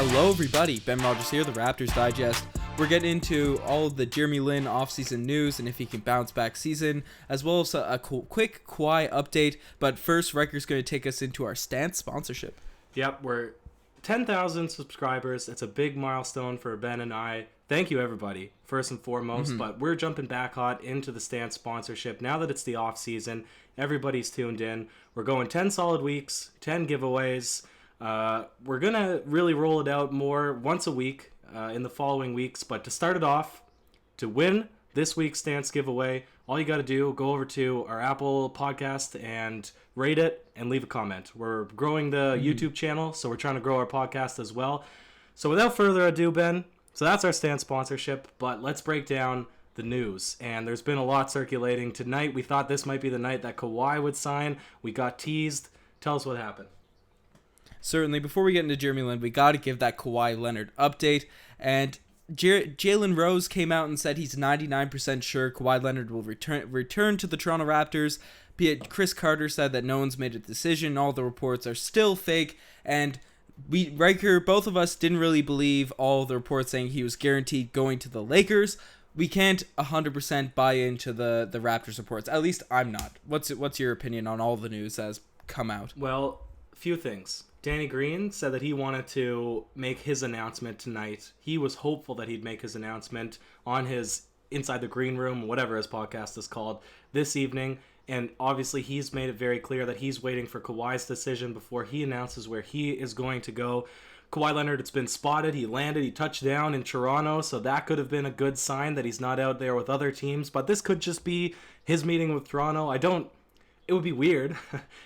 Hello everybody, Ben Rogers here, the Raptors Digest. We're getting into all of the Jeremy Lin offseason news and if he can bounce back season, as well as a quick Kawhi update. But first, Riker's going to take us into our Stance sponsorship. Yep, we're 10,000 subscribers. It's a big milestone for Ben and I. Thank you, everybody, first and foremost. But we're jumping back hot into the Stance sponsorship. Now that it's the off season, everybody's tuned in. We're going 10 solid weeks, 10 giveaways. We're going to really roll it out more once a week in the following weeks. But to start it off, to win this week's Stance giveaway, all you got to do, go over to our Apple podcast and rate it and leave a comment. We're growing the YouTube channel, so we're trying to grow our podcast as well. So without further ado, Ben, so that's our Stance sponsorship, but let's break down the news. And there's been a lot circulating tonight. We thought this might be the night that Kawhi would sign. We got teased. Tell us what happened. Certainly, before we get into Jeremy Lin, we got to give that Kawhi Leonard update. And Jalen Rose came out and said he's 99% sure Kawhi Leonard will return to the Toronto Raptors. Chris Carter said that no one's made a decision. All the reports are still fake. And Riker, both of us didn't really believe all the reports saying he was guaranteed going to the Lakers. We can't 100% buy into the Raptors reports. At least I'm not. What's your opinion on all the news that has come out? Well, a few things. Danny Green said that he wanted to make his announcement tonight. He was hopeful that he'd make his announcement on his Inside the Green Room, whatever his podcast is called, this evening. And obviously he's made it very clear that he's waiting for Kawhi's decision before he announces where he is going to go. Kawhi Leonard, it's been spotted. He landed, he touched down in Toronto, so that could have been a good sign that he's not out there with other teams. But this could just be his meeting with Toronto. It would be weird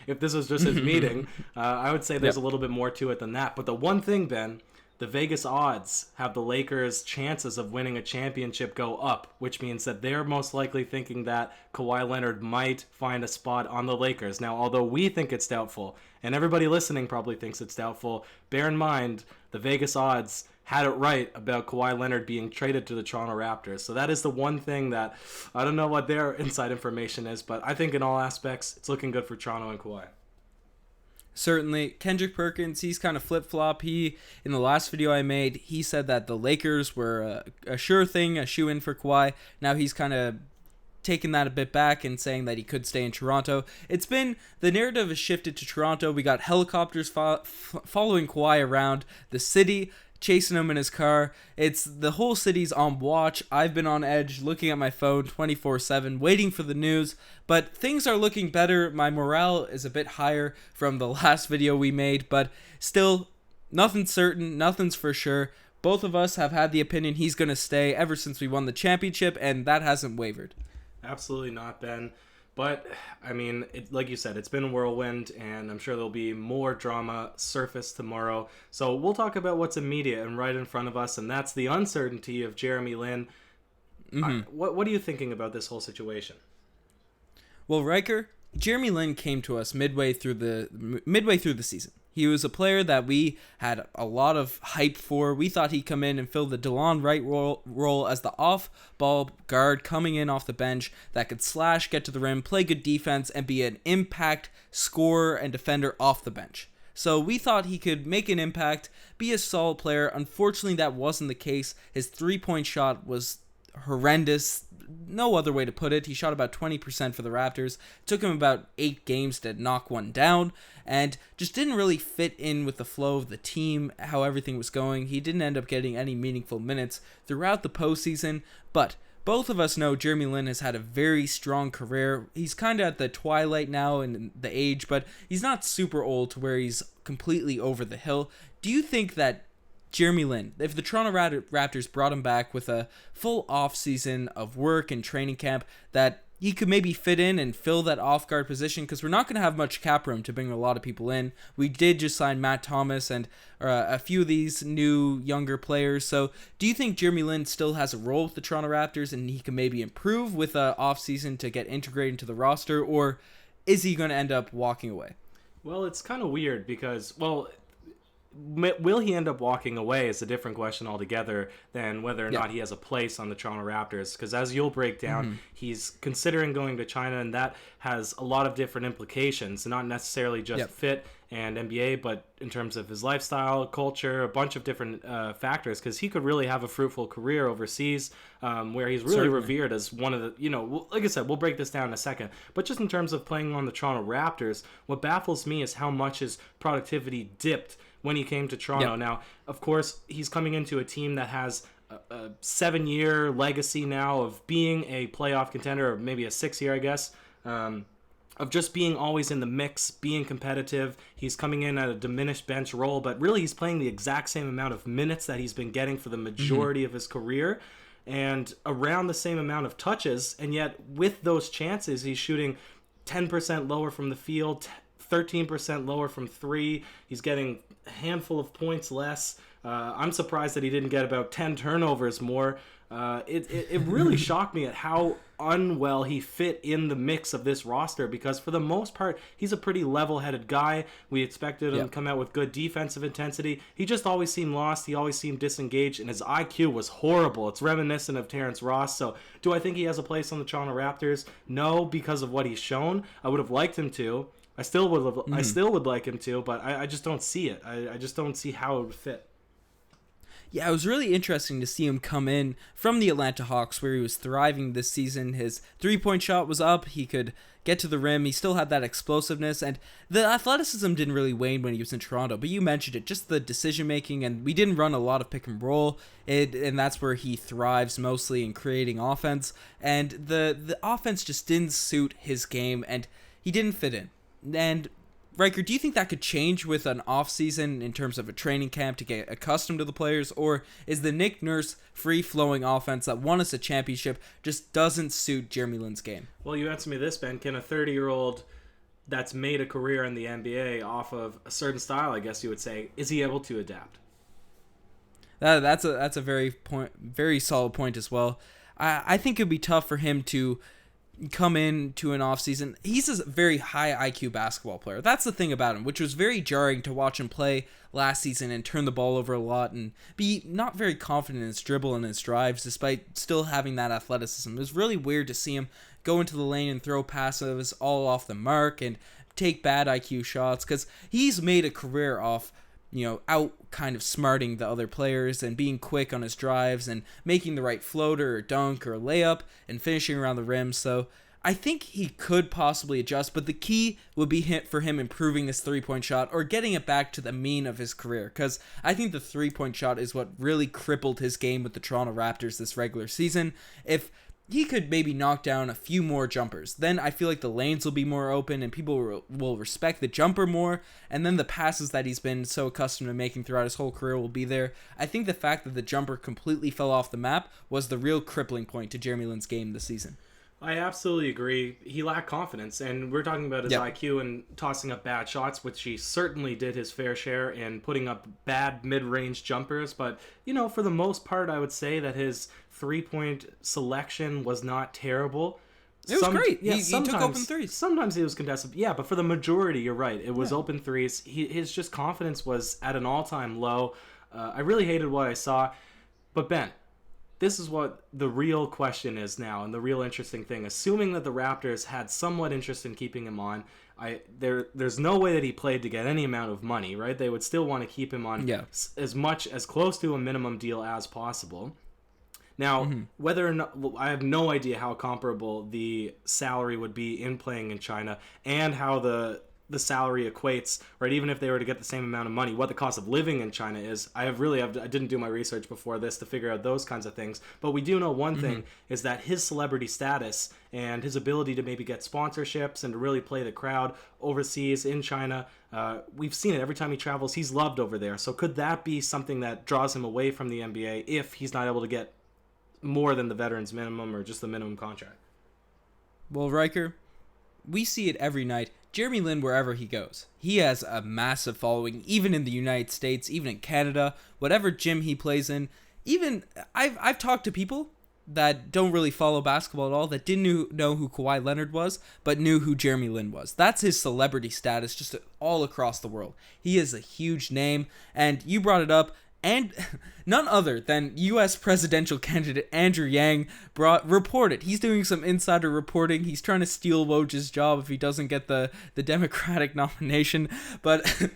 if this was just his meeting. I would say there's a little bit more to it than that. But the one thing, Ben, the Vegas odds have the Lakers' chances of winning a championship go up, which means that they're most likely thinking that Kawhi Leonard might find a spot on the Lakers. Now, although we think it's doubtful, and everybody listening probably thinks it's doubtful, bear in mind the Vegas odds had it right about Kawhi Leonard being traded to the Toronto Raptors. So that is the one thing that I don't know what their inside information is, but I think in all aspects, it's looking good for Toronto and Kawhi. Certainly. Kendrick Perkins, he's kind of flip-flop. In the last video I made, he said that the Lakers were a sure thing, a shoe-in for Kawhi. Now he's kind of taking that a bit back and saying that he could stay in Toronto. The narrative has shifted to Toronto. We got helicopters following Kawhi around the city, chasing him in his car. The whole city's on watch. I've been on edge, looking at my phone 24/7, waiting for the news. But things are looking better. My morale is a bit higher from the last video we made. But still, nothing's certain. Nothing's for sure. Both of us have had the opinion he's going to stay ever since we won the championship, and that hasn't wavered. Absolutely not, Ben. But, I mean, like you said, it's been a whirlwind, and I'm sure there'll be more drama surface tomorrow. So we'll talk about what's immediate and right in front of us, and that's the uncertainty of Jeremy Lin. What are you thinking about this whole situation? Well, Riker, Jeremy Lin came to us midway through the season. He was a player that we had a lot of hype for. We thought he'd come in and fill the DeLon Wright role as the off-ball guard coming in off the bench that could slash, get to the rim, play good defense, and be an impact scorer and defender off the bench. So we thought he could make an impact, be a solid player. Unfortunately, that wasn't the case. His three-point shot was horrendous. No other way to put it. He shot about 20% for the Raptors. It took him about 8 games to knock one down and just didn't really fit in with the flow of the team, how everything was going. He didn't end up getting any meaningful minutes throughout the postseason, but both of us know Jeremy Lin has had a very strong career. He's kind of at the twilight now in the age, but he's not super old to where he's completely over the hill. Do you think that Jeremy Lin, if the Toronto Raptors brought him back with a full offseason of work and training camp, that he could maybe fit in and fill that off-guard position? Because we're not going to have much cap room to bring a lot of people in. We did just sign Matt Thomas and a few of these new younger players. So do you think Jeremy Lin still has a role with the Toronto Raptors and he can maybe improve with an offseason to get integrated into the roster? Or is he going to end up walking away? Well, it's kind of weird because, will he end up walking away is a different question altogether than whether or not he has a place on the Toronto Raptors. Because as you'll break down, he's considering going to China, and that has a lot of different implications, not necessarily just fit and NBA, but in terms of his lifestyle, culture, a bunch of different factors, because he could really have a fruitful career overseas, where he's really revered as one of the, like I said, we'll break this down in a second, but just in terms of playing on the Toronto Raptors, what baffles me is how much his productivity dipped when he came to Toronto. Yep. Now, of course, he's coming into a team that has a 7-year legacy now of being a playoff contender, or maybe a 6-year, I guess, of just being always in the mix, being competitive. He's coming in at a diminished bench role, but really he's playing the exact same amount of minutes that he's been getting for the majority of his career, and around the same amount of touches, and yet with those chances, he's shooting 10% lower from the field, 13% lower from three. He's getting a handful of points less. I'm surprised that he didn't get about 10 turnovers more. It really shocked me at how unwell he fit in the mix of this roster, because for the most part, he's a pretty level-headed guy. We expected him to come out with good defensive intensity. He just always seemed lost. He always seemed disengaged, and his IQ was horrible. It's reminiscent of Terrence Ross. So do I think he has a place on the Toronto Raptors? No, because of what he's shown. I would have liked him to. I still would like him to, but I just don't see it. I just don't see how it would fit. Yeah, it was really interesting to see him come in from the Atlanta Hawks, where he was thriving this season. His three-point shot was up. He could get to the rim. He still had that explosiveness, and the athleticism didn't really wane when he was in Toronto. But you mentioned it, just the decision-making, and we didn't run a lot of pick and roll, and that's where he thrives mostly in creating offense. And the offense just didn't suit his game, and he didn't fit in. And Riker, do you think that could change with an off-season in terms of a training camp to get accustomed to the players, or is the Nick Nurse free-flowing offense that won us a championship just doesn't suit Jeremy Lin's game? Well, you answer me this, Ben. Can a 30-year-old that's made a career in the NBA off of a certain style, I guess you would say, is he able to adapt? That's a very solid point as well. I think it would be tough for him to come into an offseason. He's a very high IQ basketball player. That's the thing about him, which was very jarring to watch him play last season and turn the ball over a lot and be not very confident in his dribble and his drives despite still having that athleticism. It was really weird to see him go into the lane and throw passes all off the mark and take bad IQ shots, because he's made a career off out kind of smarting the other players and being quick on his drives and making the right floater or dunk or layup and finishing around the rim. So I think he could possibly adjust, but the key would be for him improving this three-point shot or getting it back to the mean of his career, because I think the three-point shot is what really crippled his game with the Toronto Raptors this regular season. If he could maybe knock down a few more jumpers, then I feel like the lanes will be more open and people will respect the jumper more, and then the passes that he's been so accustomed to making throughout his whole career will be there. I think the fact that the jumper completely fell off the map was the real crippling point to Jeremy Lin's game this season. I absolutely agree. He lacked confidence, and we're talking about his IQ and tossing up bad shots, which he certainly did his fair share in putting up bad mid-range jumpers. But, for the most part, I would say that his three-point selection was not terrible. It was great. Yeah, he took open threes. Sometimes he was contested. Yeah, but for the majority, you're right. It was open threes. His just confidence was at an all-time low. I really hated what I saw. But, Ben, this is what the real question is now, and the real interesting thing. Assuming that the Raptors had somewhat interest in keeping him on, there's no way that he played to get any amount of money, right? They would still want to keep him on as close to a minimum deal as possible. Now, whether or not, I have no idea how comparable the salary would be in playing in China, and how the salary equates, right? Even if they were to get the same amount of money, what the cost of living in China is. I didn't do my research before this to figure out those kinds of things. But we do know one thing is that his celebrity status and his ability to maybe get sponsorships and to really play the crowd overseas in China, we've seen it every time he travels. He's loved over there. So could that be something that draws him away from the NBA if he's not able to get more than the veterans minimum or just the minimum contract? Well, Riker, we see it every night. Jeremy Lin, wherever he goes, he has a massive following, even in the United States, even in Canada, whatever gym he plays in. Even I've talked to people that don't really follow basketball at all, that didn't know who Kawhi Leonard was, but knew who Jeremy Lin was. That's his celebrity status just all across the world. He is a huge name, and you brought it up. and none other than U.S. presidential candidate Andrew Yang reported. He's doing some insider reporting. He's trying to steal Woj's job if he doesn't get the Democratic nomination. But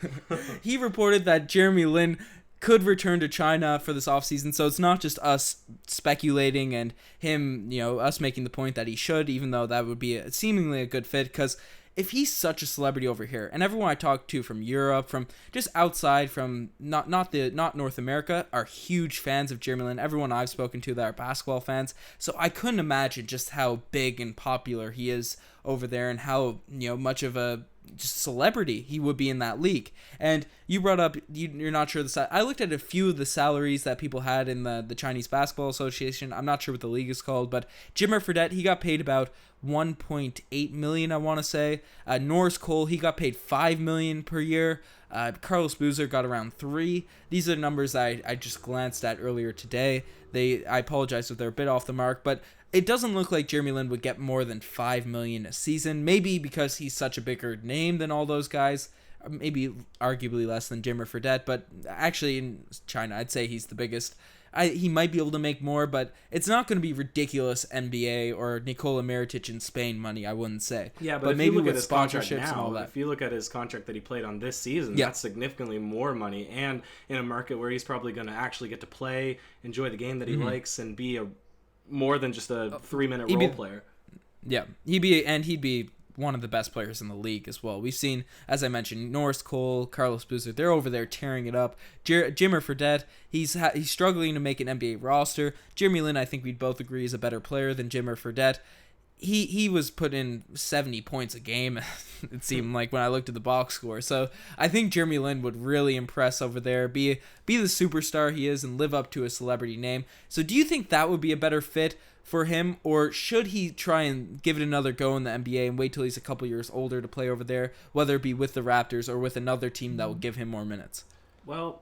he reported that Jeremy Lin could return to China for this offseason. So it's not just us speculating and him, us making the point that he should, even though that would be seemingly a good fit, because if he's such a celebrity over here, and everyone I talk to from Europe, from just outside, from not North America, are huge fans of Jeremy Lin. Everyone I've spoken to that are basketball fans, so I couldn't imagine just how big and popular he is over there, and how much of a just celebrity he would be in that league. And you brought up you're not sure I looked at a few of the salaries that people had in the Chinese Basketball Association. I'm not sure what the league is called, but Jimmer Fredette, he got paid about 1.8 million, I want to say. Norris Cole, he got paid 5 million per year. Carlos Boozer got around 3. These are numbers I just glanced at earlier today. I apologize if they're a bit off the mark, but it doesn't look like Jeremy Lin would get more than 5 million a season. Maybe because he's such a bigger name than all those guys. Maybe arguably less than Jimmer Fredette, but actually in China, I'd say he's the biggest. He might be able to make more, but it's not going to be ridiculous NBA or Nikola Mirotic in Spain money, I wouldn't say. Yeah, but maybe if you look with at his sponsorships contract now, and all that. if you look at his contract that he played on this season, Yeah. that's significantly more money, and in a market where he's probably going to actually get to play, enjoy the game that he likes, and be more than just a 3-minute role player. Yeah, he'd be one of the best players in the league as well. We've seen, as I mentioned, Norris Cole, Carlos Boozer, they're over there tearing it up. Jimmer Fredette, he's struggling to make an NBA roster. Jeremy Lin, I think we'd both agree, is a better player than Jimmer Fredette. He was put in 70 points a game, it seemed like, when I looked at the box score. So I think Jeremy Lin would really impress over there, be the superstar he is, and live up to a celebrity name. So do you think that would be a better fit for him, or should he try and give it another go in the NBA and wait till he's a couple years older to play over there, whether it be with the Raptors or with another team that will give him more minutes? Well,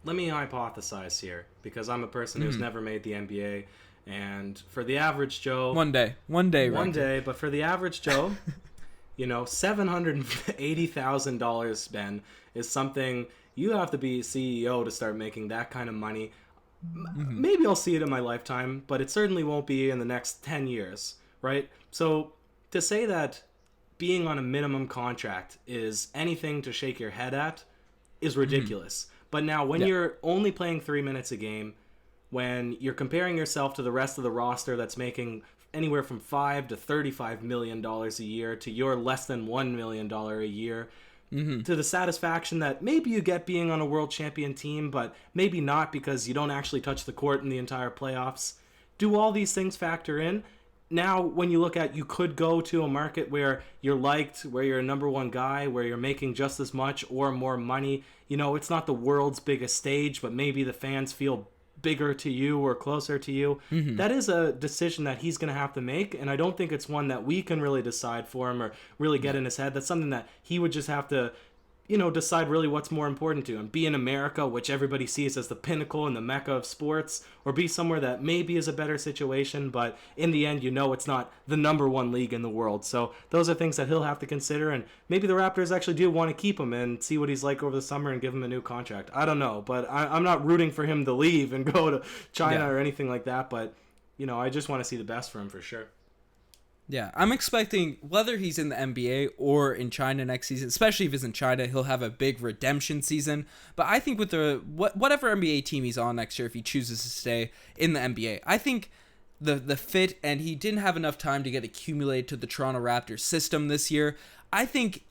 let me hypothesize here, because I'm a person who's never made the NBA, and for the average Joe... One day, but for the average Joe, $780,000, Ben, is something you have to be CEO to start making that kind of money. Maybe I'll see it in my lifetime, but it certainly won't be in the next 10 years, right? So to say that being on a minimum contract is anything to shake your head at is ridiculous. But now when you're only playing 3 minutes a game, when you're comparing yourself to the rest of the roster that's making anywhere from $5 to $35 million a year to your less than $1 million a year, to the satisfaction that maybe you get being on a world champion team, but maybe not because you don't actually touch the court in the entire playoffs. Do all these things factor in? Now, when you look at, you could go to a market where you're liked, where you're a number one guy, where you're making just as much or more money. It's not the world's biggest stage, but maybe the fans feel bigger to you or closer to you. That is a decision that he's going to have to make, and I don't think it's one that we can really decide for him or really get in his head. That's something that he would just have to decide really what's more important to him. Be in America, which everybody sees as the pinnacle and the mecca of sports, or be somewhere that maybe is a better situation, but in the end, it's not the number one league in the world. So those are things that he'll have to consider, and maybe the Raptors actually do want to keep him and see what he's like over the summer and give him a new contract. I don't know, but I'm not rooting for him to leave and go to China or anything like that, but I just want to see the best for him for sure. Yeah, I'm expecting, whether he's in the NBA or in China next season, especially if he's in China, he'll have a big redemption season. But I think with whatever NBA team he's on next year, if he chooses to stay in the NBA, I think the fit, and he didn't have enough time to get accumulated to the Toronto Raptors system this year. I think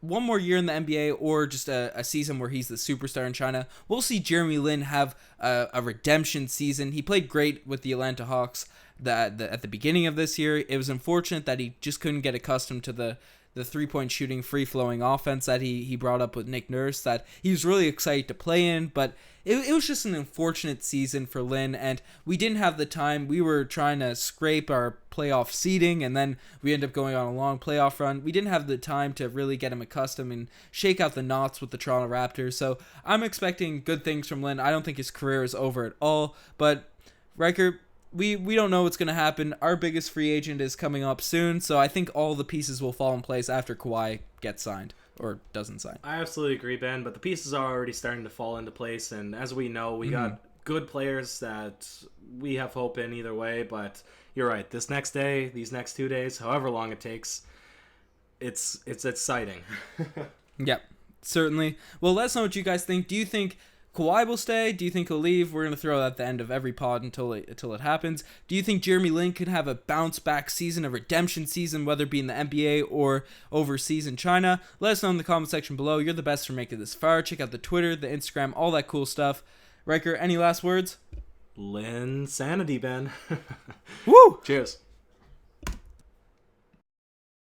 one more year in the NBA, or just a season where he's the superstar in China, we'll see Jeremy Lin have a redemption season. He played great with the Atlanta Hawks at the beginning of this year. It was unfortunate that he just couldn't get accustomed to the three-point shooting, free-flowing offense that he brought up with Nick Nurse, that he was really excited to play in, but it was just an unfortunate season for Lin, and we didn't have the time. We were trying to scrape our playoff seeding, and then we ended up going on a long playoff run. We didn't have the time to really get him accustomed and shake out the knots with the Toronto Raptors, so I'm expecting good things from Lin. I don't think his career is over at all, but Ryker, we don't know what's going to happen. Our biggest free agent is coming up soon, so I think all the pieces will fall in place after Kawhi gets signed. or doesn't sign. I absolutely agree, Ben, but the pieces are already starting to fall into place, and as we know, we got good players that we have hope in either way, but you're right. This next day, these next 2 days, however long it takes, it's exciting. Yep, certainly. Well, let us know what you guys think. Do you think Kawhi will stay? Do you think he'll leave? We're going to throw that at the end of every pod until it happens. Do you think Jeremy Lin could have a bounce-back season, a redemption season, whether it be in the NBA or overseas in China? Let us know in the comment section below. You're the best for making this far. Check out the Twitter, the Instagram, all that cool stuff. Ryker, any last words? Lin sanity, Ben. Woo! Cheers.